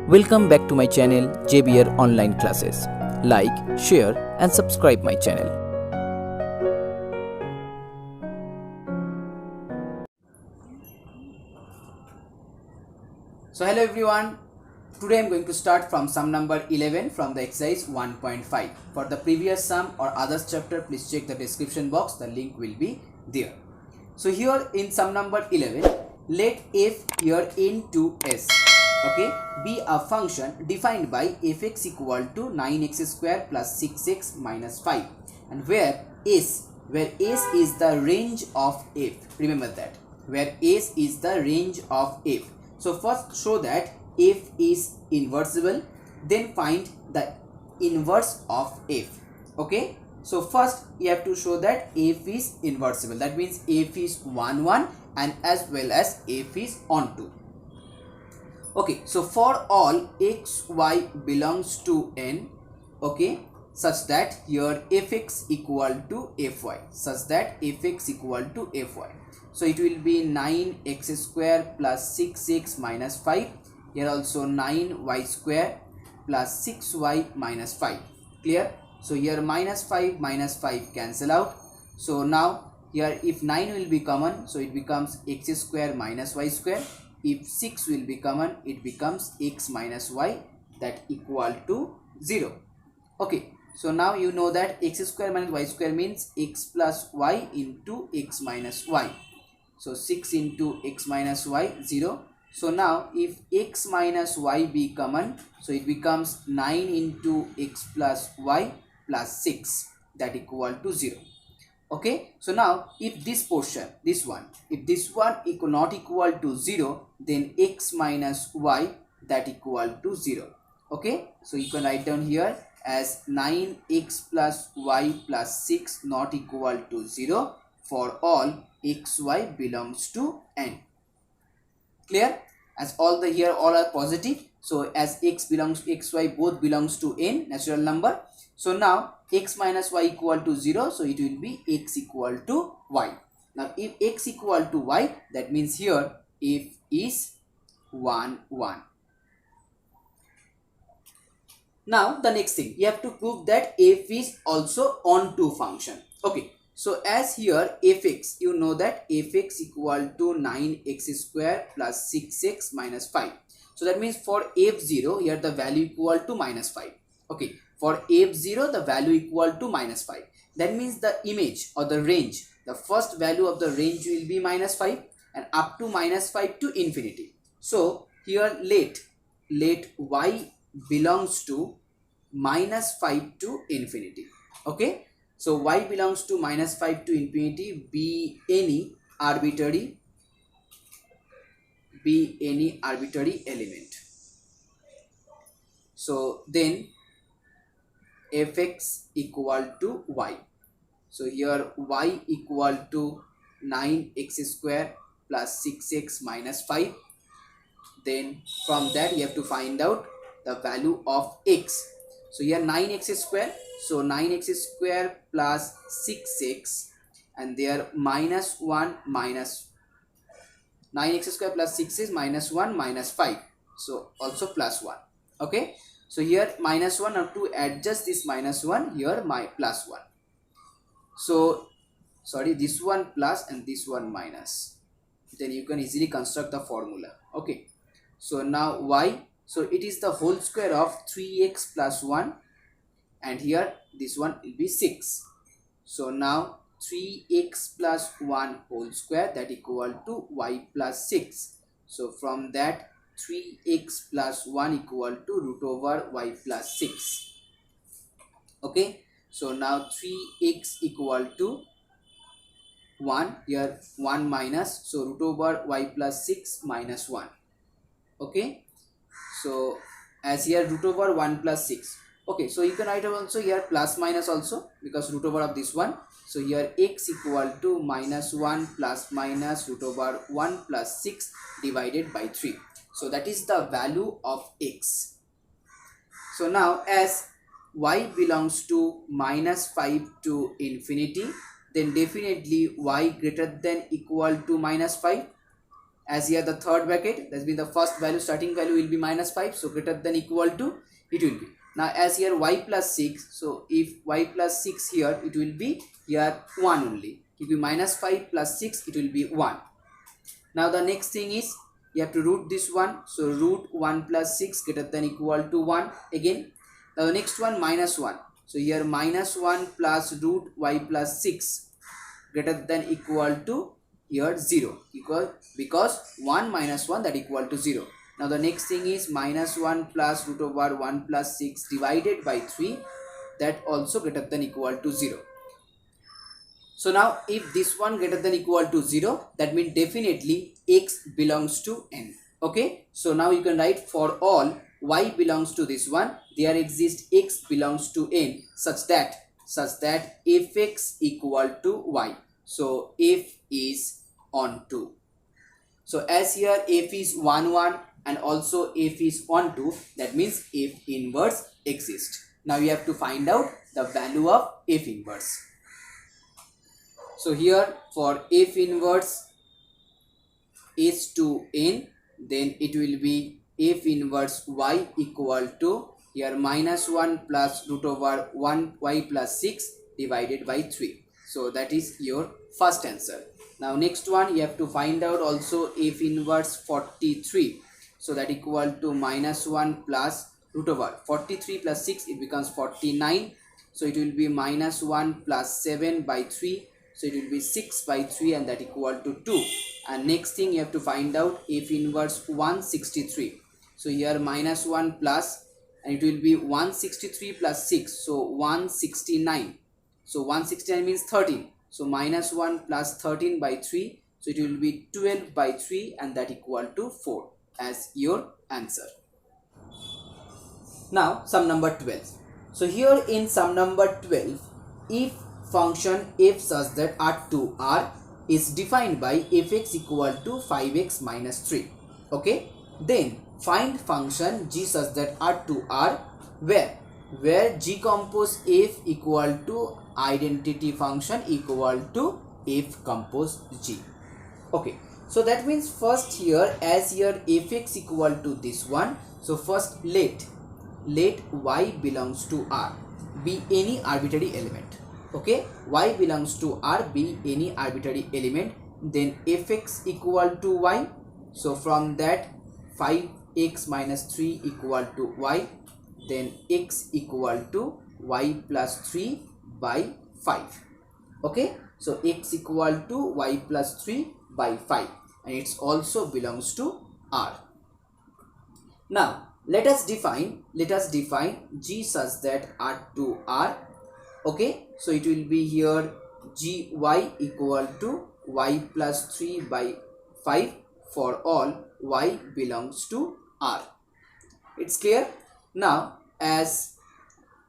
Welcome back to my channel JBR Online Classes. Like, share and subscribe my channel. So hello everyone, today I am going to start from sum number 11 from the exercise 1.5. For the previous sum or others chapter, please check the description box, the link will be there. So here in sum number 11, let f here into s, okay, be a function defined by fx equal to 9x square plus 6x minus 5, and where s is the range of f. Remember that, where s is the range of f. So first show that f is inversible, then find the inverse of f. Okay, so first you have to show that f is inversible. That means f is 1 1 and as well as f is onto. Okay, so for all x y belongs to n, okay, such that here fx equal to fy, such that fx equal to fy. So it will be 9x square plus 6x minus 5. Here also 9y square plus 6y minus 5. Clear? So here minus 5 cancel out. So now here if 9 will be common, so it becomes x square minus y square. If 6 will be common, it becomes x minus y, that equal to 0. Okay, so now you know that x square minus y square means x plus y into x minus y. So 6 into x minus y, 0. So now if x minus y be common, so it becomes 9 into x plus y plus 6, that equal to 0. Okay, so now if this portion, this one, if this one not equal to 0, then x minus y, that equal to 0. Okay, so you can write down here as 9x plus y plus 6 not equal to 0 for all xy belongs to n. Clear? As all the here all are positive, so as x belongs to xy both belongs to n, natural number. So now x minus y equal to 0, so it will be x equal to y. Now if x equal to y, that means here f is 1 1. Now the next thing, you have to prove that f is also onto function. Okay, so as here fx, you know that fx equal to 9x square plus 6x minus 5. So that means for f0 here the value equal to minus 5. Okay, for f0 the value equal to minus 5. That means the image or the range, the first value of the range will be minus 5 and up to minus 5 to infinity. So here let y belongs to minus 5 to infinity. Okay, so y belongs to minus 5 to infinity, be any arbitrary element. So then fx equal to y. So here y equal to 9x square plus 6x minus 5. Then from that you have to find out the value of x. So here 9x square, so 9x square plus 6x, and there minus 1 minus 9x square plus 6 is minus 1 minus 5, so also plus 1. Okay, so here minus 1, now to adjust this minus 1, here my plus 1. So sorry, this one plus and this one minus, then you can easily construct the formula. Okay, so now y, so it is the whole square of 3x plus 1, and here this one will be 6. So now 3x plus 1 whole square, that equal to y plus 6. So from that 3x plus 1 equal to root over y plus 6. Okay, so now 3x equal to 1, here 1 minus, so root over y plus 6 minus 1. Okay, so as here root over 1 plus 6. Okay, so you can write also here plus minus also, because root over of this one. So here x equal to minus 1 plus minus root over 1 plus 6 divided by 3. So that is the value of x. So now as y belongs to minus 5 to infinity, then definitely y greater than equal to minus 5. as here the third bracket, that means the first value, starting value will be minus 5, so greater than equal to it will be. Now as here y plus 6, so if y plus 6 here, it will be here 1 only. If you minus 5 plus 6, it will be 1. Now the next thing is you have to root this one, so root 1 plus 6 greater than equal to 1 again. Now the next one minus 1, so here minus 1 plus root y plus 6 greater than equal to here 0, because 1 minus 1, that equal to 0. Now the next thing is minus 1 plus root over 1 plus 6 divided by 3, that also greater than equal to 0. So now if this one greater than equal to 0, that means definitely x belongs to n. Okay, so now you can write for all y belongs to this one, there exists x belongs to n such that fx equal to y. So f is on 2. So as here f is 1 1 and also f is on 2, that means f inverse exists. Now you have to find out the value of f inverse. So here for f inverse is to n, then it will be f inverse y equal to here minus 1 plus root over 1 y plus 6 divided by 3. So that is your first answer. Now next one you have to find out also f inverse 43. So that equal to minus 1 plus root over 43 plus 6, it becomes 49. So it will be minus 1 plus 7 by 3. So it will be 6 by 3 and that equal to 2. And next thing you have to find out f inverse 163. So here minus 1 plus, and it will be 163 plus 6. So 169. So 169 means 13. So minus 1 plus 13 by 3. So it will be 12 by 3 and that equal to 4 as your answer. Now sum number 12. So here in sum number 12, if function f such that r to r is defined by fx equal to 5x minus 3. Okay, then find function g such that r to r where g compose f equal to identity function equal to f compose g. Okay, so that means first here, as here fx equal to this one, so first let y belongs to r be any arbitrary element. Okay, y belongs to r be any arbitrary element, then fx equal to y. So from that 5x minus 3 equal to y, then x equal to y plus 3 by 5. Okay, so x equal to y plus 3 by 5 and it also belongs to r. Now let us define g such that r to r. Okay, so it will be here gy equal to y plus 3 by 5 for all y belongs to r. It's clear? Now as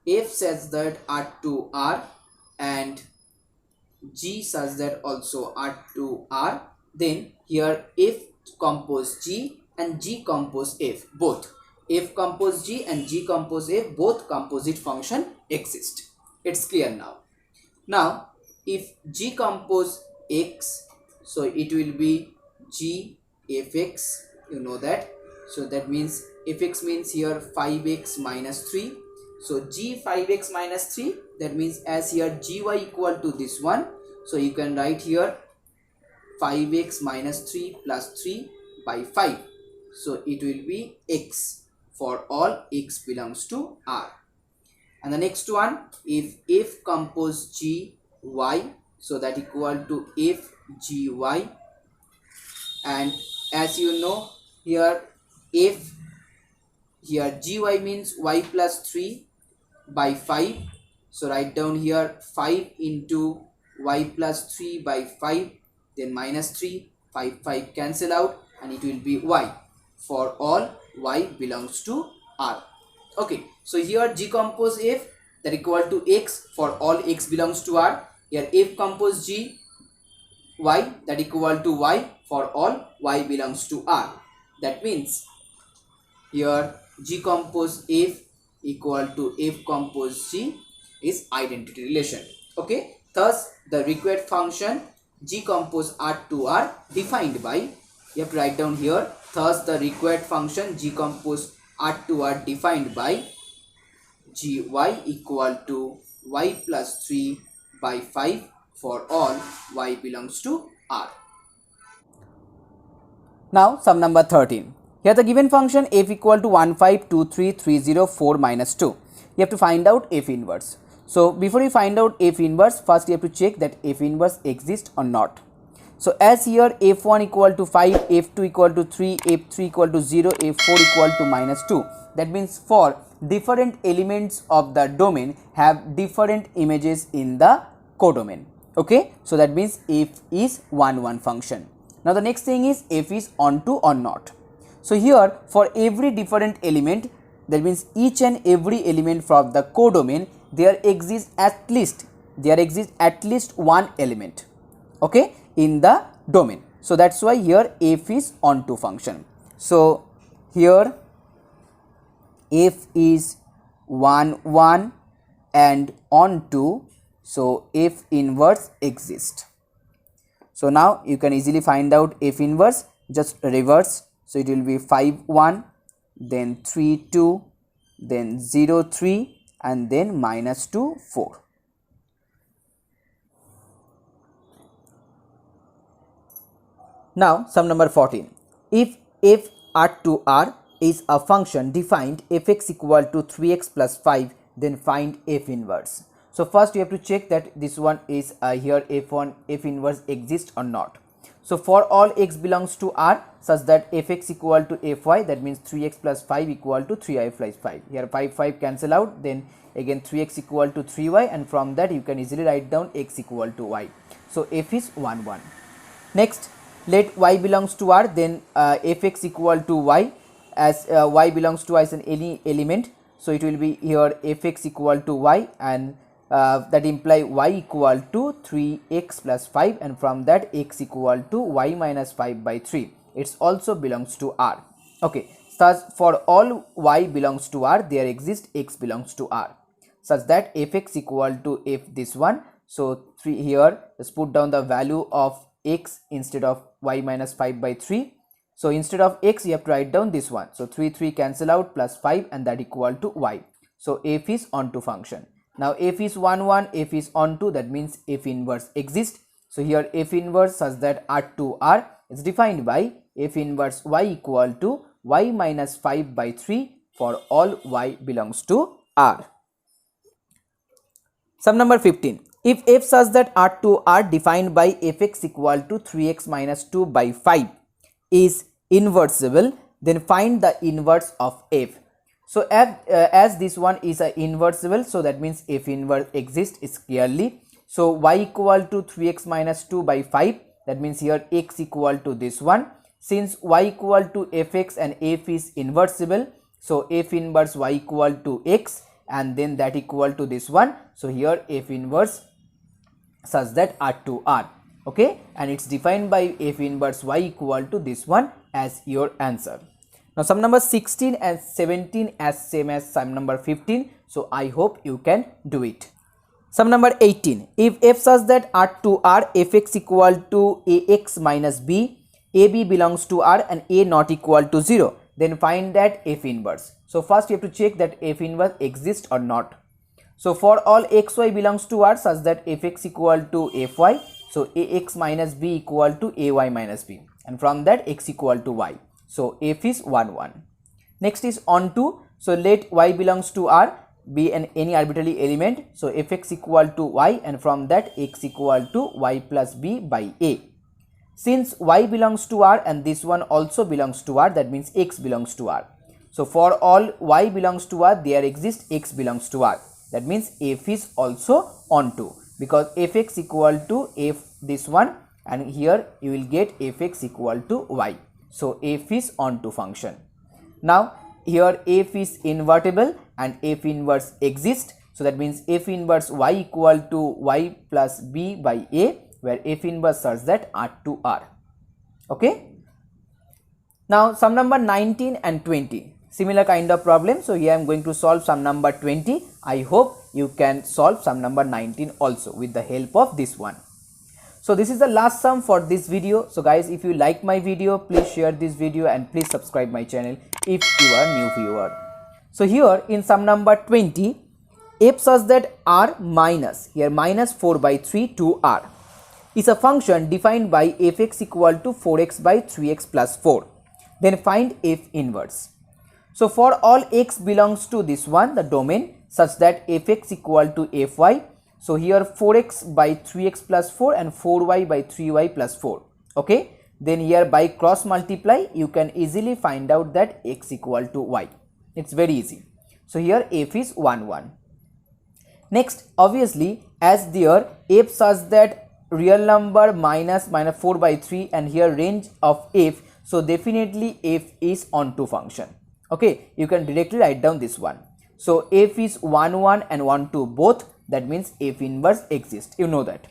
f says that r to r and g such that also r to r, then here f compose g and g compose f, both f compose g and g compose f, both composite function exist. It's clear now. Now if g compose x, so it will be g fx, you know that. So that means fx means here 5x minus 3. So g 5x minus 3, that means as here gy equal to this one, so you can write here 5x minus 3 plus 3 by 5. So it will be x for all x belongs to r. And the next one, if f compose g y, so that equal to f gy, and as you know here f here gy means y plus 3 by 5. So write down here 5 into y plus 3 by 5, then minus 3, 5 cancel out and it will be y for all y belongs to r. Okay, so here g compose f, that equal to x for all x belongs to r. Here f compose g y, that equal to y for all y belongs to r. That means here g compose f equal to f compose g is identity relation. Okay, thus the required function g compose r to r defined by You have to write down here. Thus, the required function g composed R to R defined by gy equal to y plus 3 by 5 for all y belongs to R. Now sum number 13. Here the given function f equal to 1, 5, 2, 3, 3, 0, 4, minus 2. You have to find out f inverse. So before you find out f inverse, first you have to check that f inverse exists or not. So as here f1 equal to 5, f2 equal to 3, f3 equal to 0, f4 equal to minus 2. That means for different elements of the domain have different images in the codomain. Okay, so that means f is 1, 1 function. Now the next thing is f is onto or not. So here for every different element, that means each and every element from the codomain, there exists at least one element, okay, in the domain. So that's why here f is onto function. So here f is 1, 1 and onto, so f inverse exists. So now you can easily find out f inverse, just reverse. So it will be 5, 1, then 3, 2, then 0, 3 and then minus 2, 4. Now sum number 14. If f R to R is a function defined fx equal to 3x plus 5, then find f inverse. So first you have to check that this one is here f1 f inverse exists or not. So for all x belongs to R such that fx equal to fy, that means 3x plus 5 equal to 3y plus 5. Here 5 cancel out, then again 3x equal to 3y, and from that you can easily write down x equal to y. So f is 1, 1. Next, let y belongs to R, then fx equal to y, as y belongs to as any element. So it will be here fx equal to y, and that imply y equal to 3x plus 5, and from that x equal to y minus 5 by 3. It also belongs to R. Okay, thus for all y belongs to R, there exists x belongs to R, such that fx equal to f this one. So 3 here, let's put down the value of x instead of y minus 5 by 3. So instead of x you have to write down this one. So 3 cancel out, plus 5, and that equal to y. So f is onto function. Now f is 1, 1, f is onto, that means f inverse exists. So here f inverse such that R to R is defined by f inverse y equal to y minus 5 by 3 for all y belongs to R. Sum number 15. If f such that R to R defined by fx equal to 3x minus 2 by 5 is inversible, then find the inverse of f. So as this one is a inversible, so that means f inverse exists is clearly. So y equal to 3x minus 2 by 5, that means here x equal to this one. Since y equal to fx and f is inversible, so f inverse y equal to x, and then that equal to this one. So here f inverse such that R to R, okay, and it's defined by f inverse y equal to this one as your answer. Now sum number 16 and 17 as same as sum number 15. So I hope you can do it. Sum number 18. If f such that R to R, fx equal to ax minus b, ab belongs to R and a not equal to 0, then find that f inverse. So first you have to check that f inverse exists or not. So for all xy belongs to R such that fx equal to fy, so ax minus b equal to ay minus b, and from that x equal to y. So f is 1, 1. Next is onto. So let y belongs to R be any arbitrary element. So fx equal to y, and from that x equal to y plus b by a. Since y belongs to R and this one also belongs to R, that means x belongs to R. So for all y belongs to R, there exists x belongs to R. That means f is also onto, because fx equal to f this one, and here you will get fx equal to y. So f is onto function. Now here f is invertible and f inverse exists. So that means f inverse y equal to y plus b by a, where f inverse such that R to R. Okay. Now sum number 19 and 20. Similar kind of problem. So here I am going to solve sum number 20. I hope you can solve sum number 19 also with the help of this one. So this is the last sum for this video. So guys, if you like my video, please share this video and please subscribe my channel if you are new viewer. So here in sum number 20, f such that r minus, here minus 4 by 3 to r is a function defined by fx equal to 4x by 3x plus 4. Then find f inverse. So for all x belongs to this one, the domain, such that fx equal to fy. So here 4x by 3x plus 4 and 4y by 3y plus 4. Okay. Then here by cross multiply, you can easily find out that x equal to y. It's very easy. So here f is 1, 1. Next, obviously, as there f such that real number minus 4 by 3 and here range of f, so definitely f is onto function. Okay, you can directly write down this one. So f is 1, 1 and 1, 2 both, that means f inverse exists, you know that.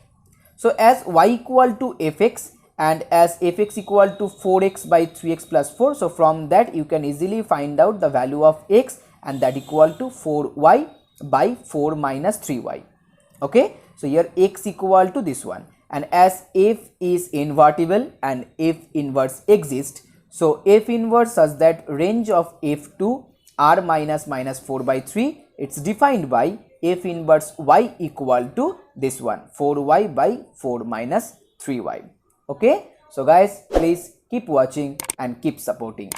So as y equal to fx and as fx equal to 4x by 3x plus 4, so from that you can easily find out the value of x, and that equal to 4y by 4 minus 3y. Okay, so here x equal to this one, and as f is invertible and f inverse exists, so f inverse such that range of f to r minus 4 by 3, it's defined by f inverse y equal to this one, 4y by 4 minus 3y. Okay, so guys, please keep watching and keep supporting.